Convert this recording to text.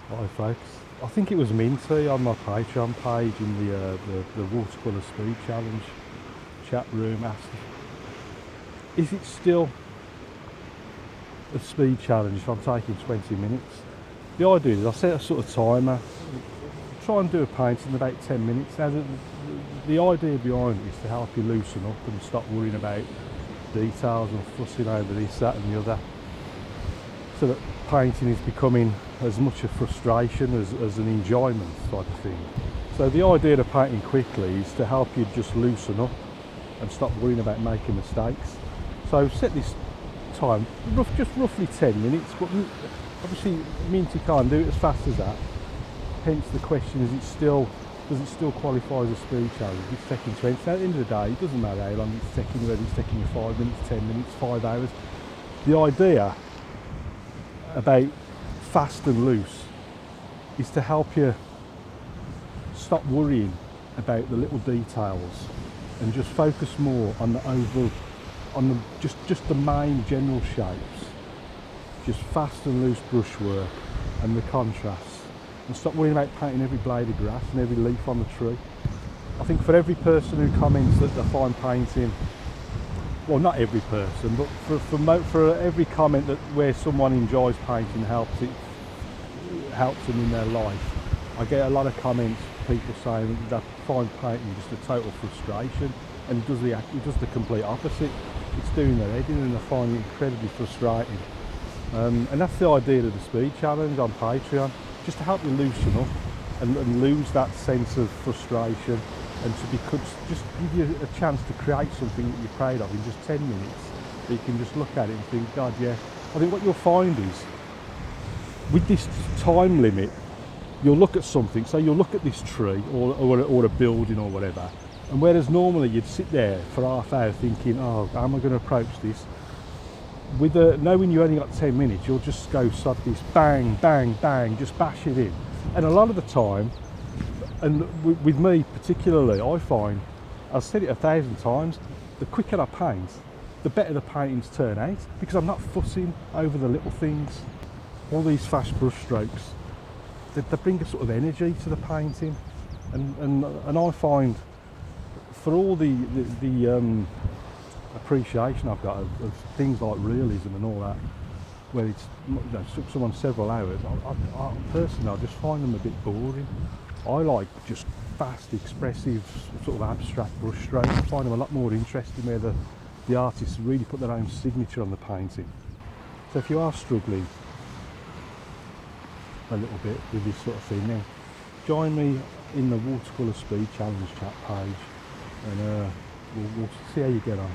Hi folks, I think it was Minty on my Patreon page in the Watercolour Speed Challenge chat room asked, is it still a speed challenge if I'm taking 20 minutes? The idea is I set a sort of timer, try and do a paint in about 10 minutes. Now the idea behind it is to help you loosen up and stop worrying about details and fussing over this, that and the other, so that painting is becoming as much a frustration as an enjoyment type of thing. So the idea of painting quickly is to help you just loosen up and stop worrying about making mistakes. So set this time, just roughly 10 minutes, but obviously Minty can't do it as fast as that. Hence the question, does it still qualify as a speed challenge? It's taking 20. At the end of the day, it doesn't matter how long it's taking, whether it's taking you 5 minutes, 10 minutes, 5 hours. The idea about fast and loose is to help you stop worrying about the little details and just focus more on the overall, on the just the main general shapes, just fast and loose brushwork and the contrasts, and stop worrying about painting every blade of grass and every leaf on the tree. I think for every person who comments that they find painting, well, not every person, but for every comment that where someone enjoys painting helps them in their life, I get a lot of comments, people saying that they find painting just a total frustration, and it does the complete opposite. It's doing their head in and they find it incredibly frustrating. And that's the idea of the speed challenge on Patreon, just to help you loosen up and lose that sense of frustration, and just give you a chance to create something that you're proud of in just 10 minutes. That you can just look at it and think, God, yeah. I think what you'll find is, with this time limit, you'll look at something, so you'll look at this tree or a building or whatever, and whereas normally you'd sit there for half hour thinking, oh, how am I going to approach this? Knowing you only got 10 minutes, you'll just go sod this, bang, bang, bang, just bash it in. And a lot of the time, and with me particularly, I find, I've said it 1,000 times, the quicker I paint, the better the paintings turn out, because I'm not fussing over the little things. All these fast brush strokes, they bring a sort of energy to the painting, and I find, for all the appreciation I've got of things like realism and all that, where it's, took someone several hours, I personally, I just find them a bit boring. I like just fast, expressive, sort of abstract brush strokes. I find them a lot more interesting, where the artists really put their own signature on the painting. So if you are struggling a little bit with this sort of thing, then join me in the Watercolour Speed Challenge chat page, and we'll see how you get on.